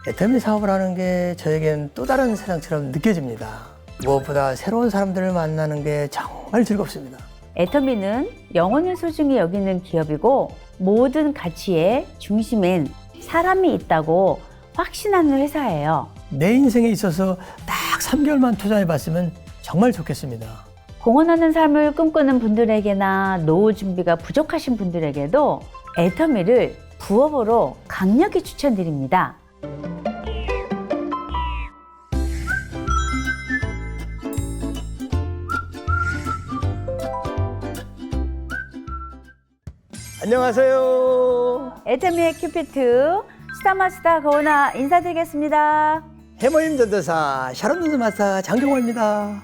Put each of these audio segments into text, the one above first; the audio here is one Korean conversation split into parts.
애터미 사업을 하는 게 저에겐 또 다른 세상처럼 느껴집니다. 무엇보다 새로운 사람들을 만나는 게 정말 즐겁습니다. 애터미는 영혼을 소중히 여기는 기업이고 모든 가치의 중심엔 사람이 있다고 확신하는 회사예요. 내 인생에 있어서 딱 3개월만 투자해봤으면 정말 좋겠습니다. 공헌하는 삶을 꿈꾸는 분들에게나 노후 준비가 부족하신 분들에게도 애터미를 부업으로 강력히 추천드립니다. 안녕하세요. 애터미의 큐피트 스타마스터 고은아 인사드리겠습니다. 해머임 전도사 샤론 전도마스터 장경호입니다.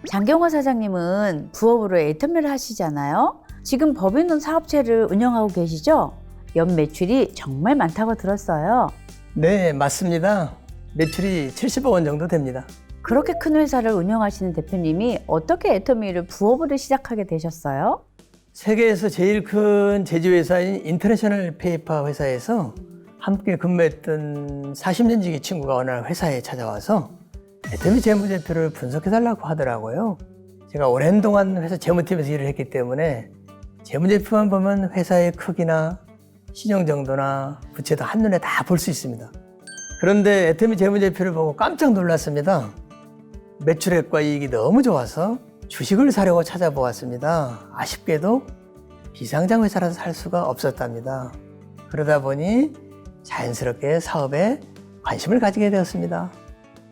장경호 사장님은 부업으로 애터미를 하시잖아요. 지금 법인론 사업체를 운영하고 계시죠? 연 매출이 정말 많다고 들었어요. 네, 맞습니다. 매출이 70억 원 정도 됩니다. 그렇게 큰 회사를 운영하시는 대표님이 어떻게 애터미를 부업으로 시작하게 되셨어요? 세계에서 제일 큰 제조회사인 인터내셔널 페이퍼 회사에서 함께 근무했던 40년 지기 친구가 어느 날 회사에 찾아와서 애터미 재무제표를 분석해달라고 하더라고요. 제가 오랜 동안 회사 재무팀에서 일을 했기 때문에 재무제표만 보면 회사의 크기나 신용 정도나 부채도 한눈에 다 볼 수 있습니다. 그런데 애터미 재무제표를 보고 깜짝 놀랐습니다. 매출액과 이익이 너무 좋아서 주식을 사려고 찾아보았습니다. 아쉽게도 비상장 회사라서 살 수가 없었답니다. 그러다 보니 자연스럽게 사업에 관심을 가지게 되었습니다.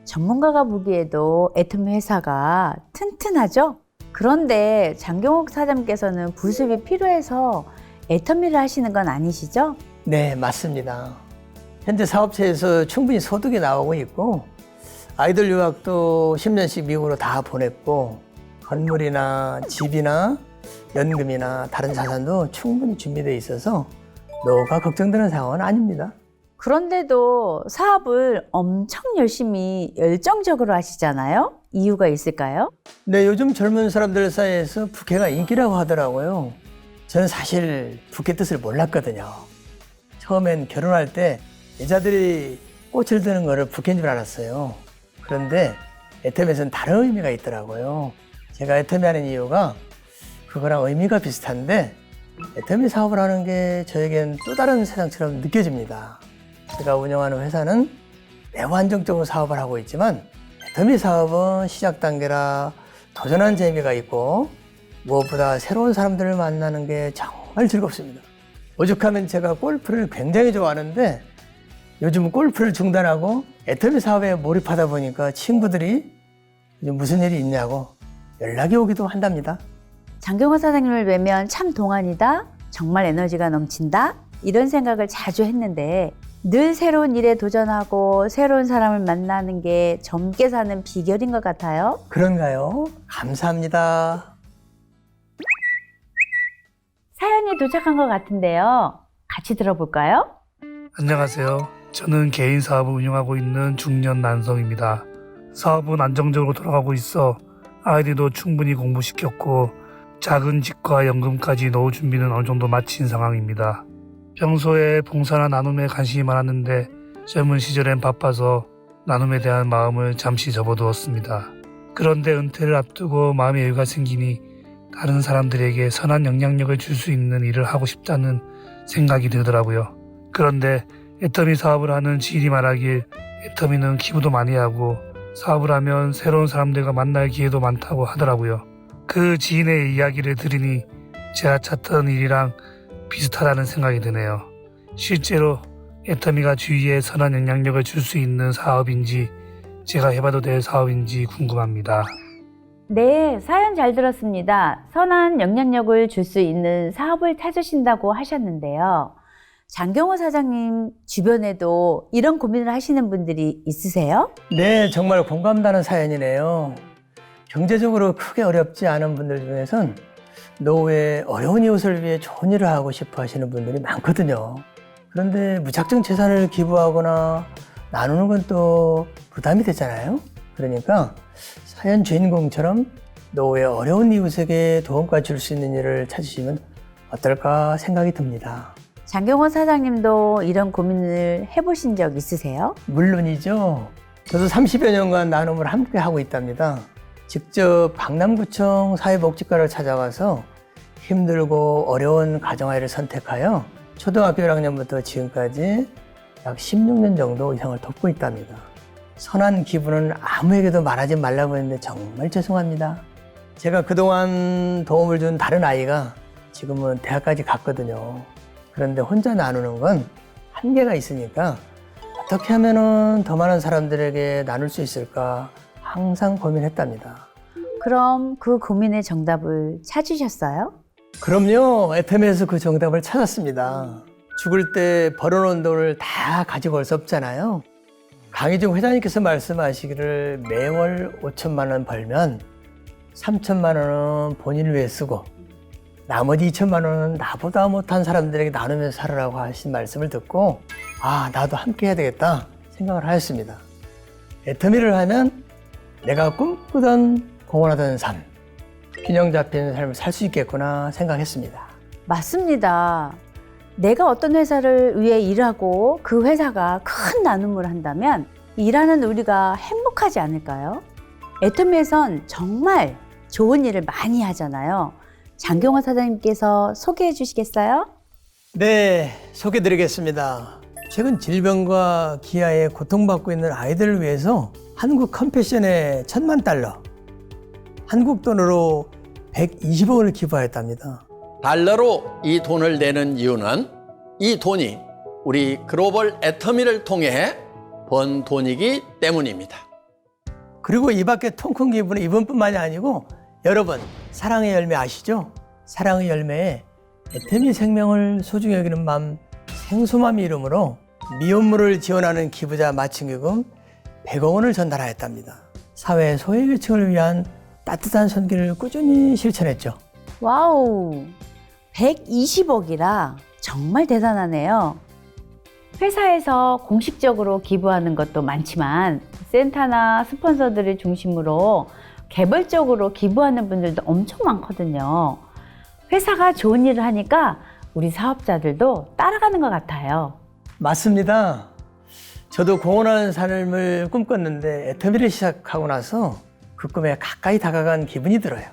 전문가가 보기에도 애터미 회사가 튼튼하죠? 그런데 장경옥 사장님께서는 부수입이 필요해서 애터미를 하시는 건 아니시죠? 네, 맞습니다. 현재 사업체에서 충분히 소득이 나오고 있고 아이들 유학도 10년씩 미국으로 다 보냈고 건물이나 집이나 연금이나 다른 자산도 충분히 준비되어 있어서 노후가 걱정되는 상황은 아닙니다. 그런데도 사업을 엄청 열심히 열정적으로 하시잖아요? 이유가 있을까요? 네, 요즘 젊은 사람들 사이에서 부캐가 인기라고 하더라고요. 저는 사실 부캐 뜻을 몰랐거든요. 처음엔 결혼할 때 여자들이 꽃을 드는 거를 부캐인 줄 알았어요. 그런데 애터미에서는 다른 의미가 있더라고요. 제가 애터미 하는 이유가 그거랑 의미가 비슷한데 애터미 사업을 하는 게 저에겐 또 다른 세상처럼 느껴집니다. 제가 운영하는 회사는 매우 안정적으로 사업을 하고 있지만 애터미 사업은 시작 단계라 도전하는 재미가 있고 무엇보다 새로운 사람들을 만나는 게 정말 즐겁습니다. 오죽하면 제가 골프를 굉장히 좋아하는데 요즘 골프를 중단하고 애터미 사업에 몰입하다 보니까 친구들이 요즘 무슨 일이 있냐고 연락이 오기도 한답니다. 장경호 사장님을 뵈면 참 동안이다, 정말 에너지가 넘친다 이런 생각을 자주 했는데 늘 새로운 일에 도전하고 새로운 사람을 만나는 게 젊게 사는 비결인 것 같아요. 그런가요? 감사합니다. 사연이 도착한 것 같은데요. 같이 들어볼까요? 안녕하세요. 저는 개인 사업을 운영하고 있는 중년 남성입니다. 사업은 안정적으로 돌아가고 있어 아이들도 충분히 공부시켰고 작은 집과 연금까지 노후 준비는 어느 정도 마친 상황입니다. 평소에 봉사나 나눔에 관심이 많았는데 젊은 시절엔 바빠서 나눔에 대한 마음을 잠시 접어두었습니다. 그런데 은퇴를 앞두고 마음의 여유가 생기니 다른 사람들에게 선한 영향력을 줄 수 있는 일을 하고 싶다는 생각이 들더라고요. 그런데 애터미 사업을 하는 지인이 말하길 애터미는 기부도 많이 하고 사업을 하면 새로운 사람들과 만날 기회도 많다고 하더라고요. 그 지인의 이야기를 들으니 제가 찾던 일이랑 비슷하다는 생각이 드네요. 실제로 애터미가 주위에 선한 영향력을 줄 수 있는 사업인지 제가 해봐도 될 사업인지 궁금합니다. 네, 사연 잘 들었습니다. 선한 영향력을 줄 수 있는 사업을 찾으신다고 하셨는데요. 장경호 사장님 주변에도 이런 고민을 하시는 분들이 있으세요? 네, 정말 공감가는 사연이네요. 경제적으로 크게 어렵지 않은 분들 중에선 노후에 어려운 이웃을 위해 좋은 일을 하고 싶어 하시는 분들이 많거든요. 그런데 무작정 재산을 기부하거나 나누는 건 또 부담이 되잖아요. 그러니까 사연 주인공처럼 노후에 어려운 이웃에게 도움까지 줄 수 있는 일을 찾으시면 어떨까 생각이 듭니다. 장경원 사장님도 이런 고민을 해보신 적 있으세요? 물론이죠. 저도 30여 년간 나눔을 함께 하고 있답니다. 직접 강남구청 사회복지과를 찾아가서 힘들고 어려운 가정아이를 선택하여 초등학교 1학년부터 지금까지 약 16년 정도 이상을 돕고 있답니다. 선한 기분은 아무에게도 말하지 말라고 했는데 정말 죄송합니다. 제가 그동안 도움을 준 다른 아이가 지금은 대학까지 갔거든요. 그런데 혼자 나누는 건 한계가 있으니까 어떻게 하면 더 많은 사람들에게 나눌 수 있을까 항상 고민했답니다. 그럼 그 고민의 정답을 찾으셨어요? 그럼요. 애터미에서 그 정답을 찾았습니다. 죽을 때 벌어놓은 돈을 다 가지고 올 수 없잖아요. 강희중 회장님께서 말씀하시기를 매월 5천만 원 벌면 3천만 원은 본인을 위해 쓰고 나머지 2천만 원은 나보다 못한 사람들에게 나누면서 살아라고 하신 말씀을 듣고 나도 함께 해야 되겠다 생각을 하였습니다. 애터미를 하면 내가 꿈꾸던 공헌하던 삶, 균형 잡힌 삶을 살 수 있겠구나 생각했습니다. 맞습니다. 내가 어떤 회사를 위해 일하고 그 회사가 큰 나눔을 한다면 일하는 우리가 행복하지 않을까요? 애터미에선 정말 좋은 일을 많이 하잖아요. 장경원 사장님께서 소개해 주시겠어요? 네, 소개드리겠습니다. 최근 질병과 기아에 고통받고 있는 아이들을 위해서 한국 컴패션에 1,000만 달러, 한국 돈으로 120억을 기부하였답니다. 달러로 이 돈을 내는 이유는 이 돈이 우리 글로벌 애터미를 통해 번 돈이기 때문입니다. 그리고 이 밖에 통큰 기부는 이번뿐만이 아니고 여러분 사랑의 열매 아시죠? 사랑의 열매에 애터미 생명을 소중히 여기는 맘 생소맘 이름으로 미혼모를 지원하는 기부자 맞춤기금 100억 원을 전달하였답니다. 사회 소외계층을 위한 따뜻한 손길을 꾸준히 실천했죠. 와우, 120억이라 정말 대단하네요. 회사에서 공식적으로 기부하는 것도 많지만 센터나 스폰서들을 중심으로 개별적으로 기부하는 분들도 엄청 많거든요. 회사가 좋은 일을 하니까 우리 사업자들도 따라가는 것 같아요. 맞습니다. 저도 공헌하는 삶을 꿈꿨는데 애터미를 시작하고 나서 그 꿈에 가까이 다가간 기분이 들어요.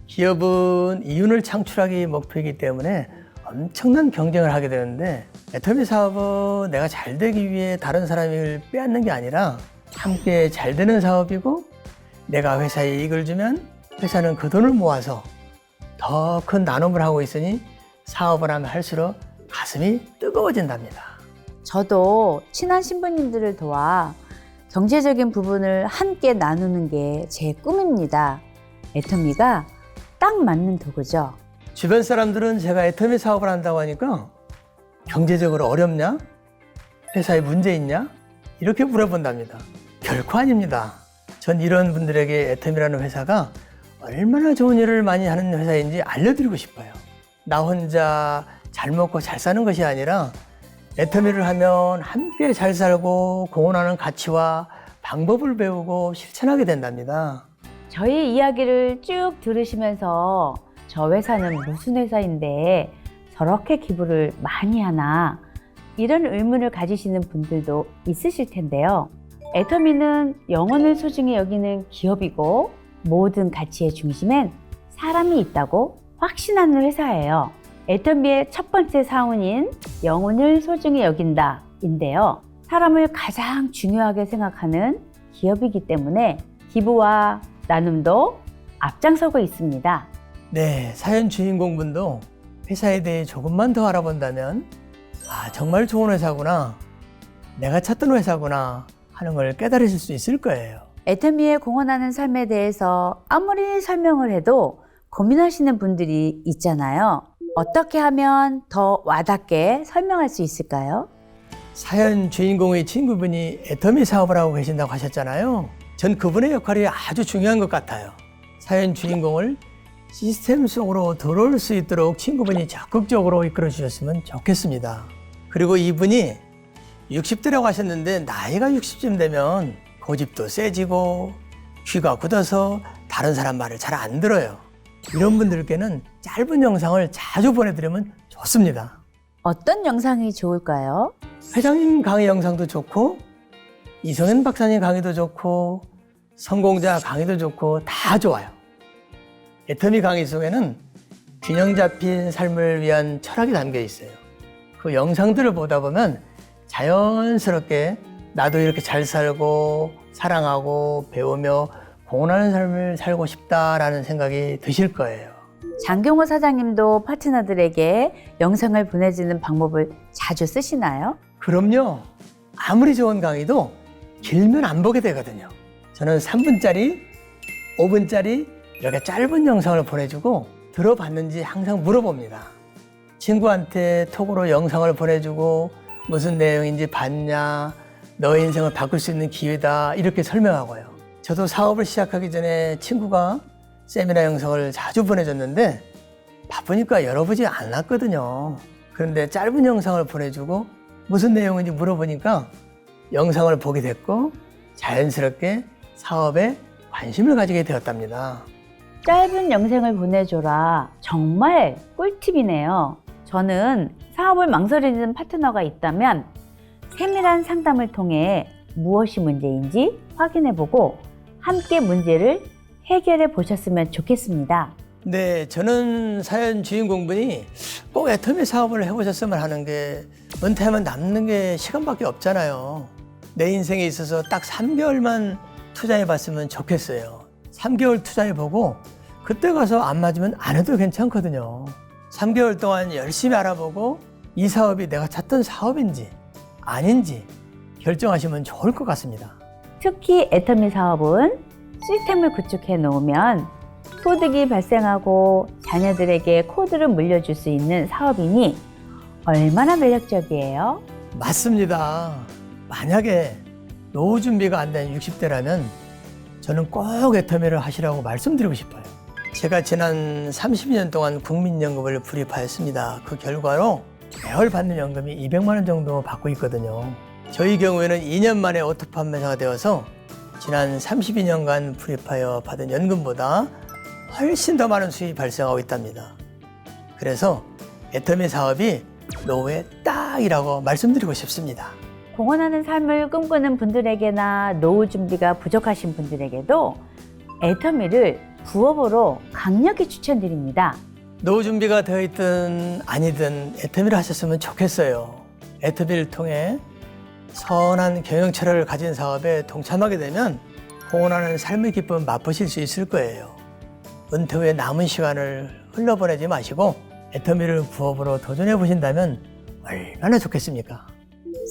기업은 이윤을 창출하기 목표이기 때문에 엄청난 경쟁을 하게 되는데 애터미 사업은 내가 잘 되기 위해 다른 사람을 빼앗는 게 아니라 함께 잘 되는 사업이고 내가 회사에 이익을 주면 회사는 그 돈을 모아서 더 큰 나눔을 하고 있으니 사업을 하면 할수록 가슴이 뜨거워진답니다. 저도 친한 신부님들을 도와 경제적인 부분을 함께 나누는 게 제 꿈입니다. 애터미가 딱 맞는 도구죠. 주변 사람들은 제가 애터미 사업을 한다고 하니까 경제적으로 어렵냐? 회사에 문제 있냐? 이렇게 물어본답니다. 결코 아닙니다. 전 이런 분들에게 애터미라는 회사가 얼마나 좋은 일을 많이 하는 회사인지 알려드리고 싶어요. 나 혼자 잘 먹고 잘 사는 것이 아니라 애터미를 하면 함께 잘 살고 공헌하는 가치와 방법을 배우고 실천하게 된답니다. 저희 이야기를 쭉 들으시면서 저 회사는 무슨 회사인데 저렇게 기부를 많이 하나 이런 의문을 가지시는 분들도 있으실 텐데요. 애터미는 영혼을 소중히 여기는 기업이고 모든 가치의 중심엔 사람이 있다고 확신하는 회사예요. 애터미의 첫 번째 사운인 영혼을 소중히 여긴다 인데요. 사람을 가장 중요하게 생각하는 기업이기 때문에 기부와 나눔도 앞장서고 있습니다. 네, 사연 주인공분도 회사에 대해 조금만 더 알아본다면 정말 좋은 회사구나, 내가 찾던 회사구나 하는 걸 깨달으실 수 있을 거예요. 애터미의 공헌하는 삶에 대해서 아무리 설명을 해도 고민하시는 분들이 있잖아요. 어떻게 하면 더 와닿게 설명할 수 있을까요? 사연 주인공의 친구분이 애터미 사업을 하고 계신다고 하셨잖아요. 전 그분의 역할이 아주 중요한 것 같아요. 사연 주인공을 시스템 속으로 들어올 수 있도록 친구분이 적극적으로 이끌어 주셨으면 좋겠습니다. 그리고 이분이 60대라고 하셨는데 나이가 60쯤 되면 고집도 세지고 귀가 굳어서 다른 사람 말을 잘 안 들어요. 이런 분들께는 짧은 영상을 자주 보내드리면 좋습니다. 어떤 영상이 좋을까요? 회장님 강의 영상도 좋고 이성현 박사님 강의도 좋고 성공자 강의도 좋고 다 좋아요. 애터미 강의 속에는 균형 잡힌 삶을 위한 철학이 담겨 있어요. 그 영상들을 보다 보면 자연스럽게 나도 이렇게 잘 살고 사랑하고 배우며 공헌하는 삶을 살고 싶다라는 생각이 드실 거예요. 장경호 사장님도 파트너들에게 영상을 보내주는 방법을 자주 쓰시나요? 그럼요. 아무리 좋은 강의도 길면 안 보게 되거든요. 저는 3분짜리, 5분짜리 이렇게 짧은 영상을 보내주고 들어봤는지 항상 물어봅니다. 친구한테 톡으로 영상을 보내주고 무슨 내용인지 봤냐, 너의 인생을 바꿀 수 있는 기회다 이렇게 설명하고요. 저도 사업을 시작하기 전에 친구가 세미나 영상을 자주 보내줬는데 바쁘니까 열어보지 않았거든요. 그런데 짧은 영상을 보내주고 무슨 내용인지 물어보니까 영상을 보게 됐고 자연스럽게 사업에 관심을 가지게 되었답니다. 짧은 영상을 보내줘라. 정말 꿀팁이네요. 저는 사업을 망설이는 파트너가 있다면 세밀한 상담을 통해 무엇이 문제인지 확인해보고 함께 문제를 해결해 보셨으면 좋겠습니다. 네, 저는 사연 주인공분이 꼭 애터미 사업을 해보셨으면 하는 게 은퇴하면 남는 게 시간밖에 없잖아요. 내 인생에 있어서 딱 3개월만 투자해봤으면 좋겠어요. 3개월 투자해보고 그때 가서 안 맞으면 안 해도 괜찮거든요. 3개월 동안 열심히 알아보고 이 사업이 내가 찾던 사업인지 아닌지 결정하시면 좋을 것 같습니다. 특히 애터미 사업은 시스템을 구축해 놓으면 소득이 발생하고 자녀들에게 코드를 물려줄 수 있는 사업이니 얼마나 매력적이에요? 맞습니다. 만약에 노후 준비가 안 된 60대라면 저는 꼭 애터미를 하시라고 말씀드리고 싶어요. 제가 지난 30년 동안 국민연금을 불입하였습니다. 그 결과로 매월 받는 연금이 200만 원 정도 받고 있거든요. 저희 경우에는 2년 만에 오토 판매사가 되어서 지난 32년간 불입하여 받은 연금보다 훨씬 더 많은 수입이 발생하고 있답니다. 그래서 애터미 사업이 노후에 딱이라고 말씀드리고 싶습니다. 공헌하는 삶을 꿈꾸는 분들에게나 노후 준비가 부족하신 분들에게도 애터미를 부업으로 강력히 추천드립니다. 노후 준비가 되어 있든 아니든 애터미를 하셨으면 좋겠어요. 애터미를 통해 선한 경영 철학을 가진 사업에 동참하게 되면 공헌하는 삶의 기쁨을 맛보실 수 있을 거예요. 은퇴 후에 남은 시간을 흘려보내지 마시고 애터미를 부업으로 도전해 보신다면 얼마나 좋겠습니까?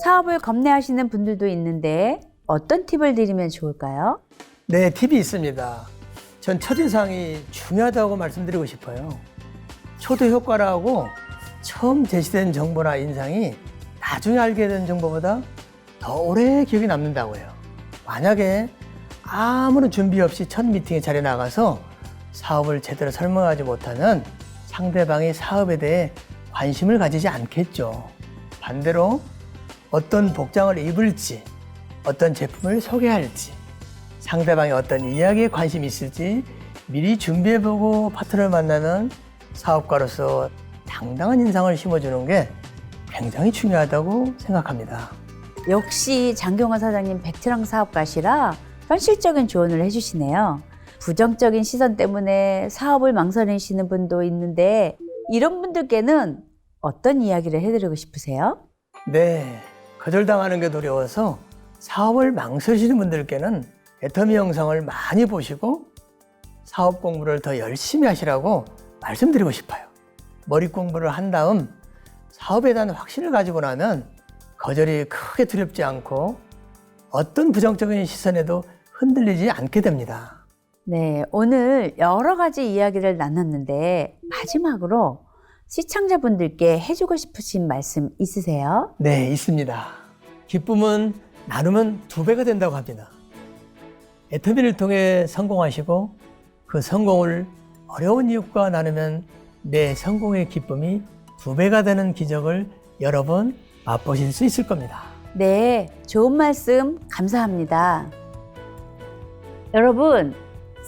사업을 겁내하시는 분들도 있는데 어떤 팁을 드리면 좋을까요? 네, 팁이 있습니다. 전 첫인상이 중요하다고 말씀드리고 싶어요. 초도 효과라고 처음 제시된 정보나 인상이 나중에 알게 된 정보보다 더 오래 기억에 남는다고 해요. 만약에 아무런 준비 없이 첫 미팅에 자리에 나가서 사업을 제대로 설명하지 못하면 상대방이 사업에 대해 관심을 가지지 않겠죠. 반대로 어떤 복장을 입을지, 어떤 제품을 소개할지, 상대방이 어떤 이야기에 관심이 있을지 미리 준비해보고 파트너를 만나면 사업가로서 당당한 인상을 심어주는 게 굉장히 중요하다고 생각합니다. 역시 장경호 사장님 베테랑 사업가시라 현실적인 조언을 해주시네요. 부정적인 시선 때문에 사업을 망설이시는 분도 있는데 이런 분들께는 어떤 이야기를 해드리고 싶으세요? 네, 거절당하는 게 두려워서 사업을 망설이시는 분들께는 애터미 영상을 많이 보시고 사업 공부를 더 열심히 하시라고 말씀드리고 싶어요. 머리 공부를 한 다음 사업에 대한 확신을 가지고 나면 거절이 크게 두렵지 않고 어떤 부정적인 시선에도 흔들리지 않게 됩니다. 네, 오늘 여러 가지 이야기를 나눴는데 마지막으로 시청자분들께 해주고 싶으신 말씀 있으세요? 네, 있습니다. 기쁨은 나누면 2배가 된다고 합니다. 애터미를 통해 성공하시고 그 성공을 어려운 이웃과 나누면 내 성공의 기쁨이 2배가 되는 기적을 여러 번 맛보실 수 있을 겁니다. 네, 좋은 말씀 감사합니다. 여러분,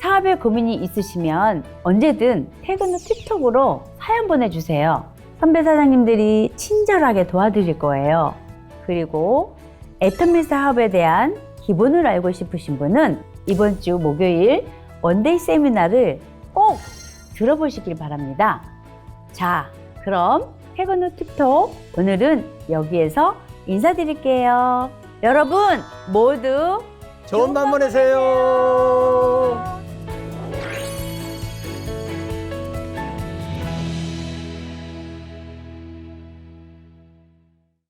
사업에 고민이 있으시면 언제든 퇴근 후 틱톡으로 사연 보내주세요. 선배 사장님들이 친절하게 도와드릴 거예요. 그리고 애터미 사업에 대한 기본을 알고 싶으신 분은 이번 주 목요일 원데이 세미나를 꼭 들어보시길 바랍니다. 자, 그럼 퇴근 후 팁톡 오늘은 여기에서 인사드릴게요. 여러분 모두 좋은 밤 보내세요.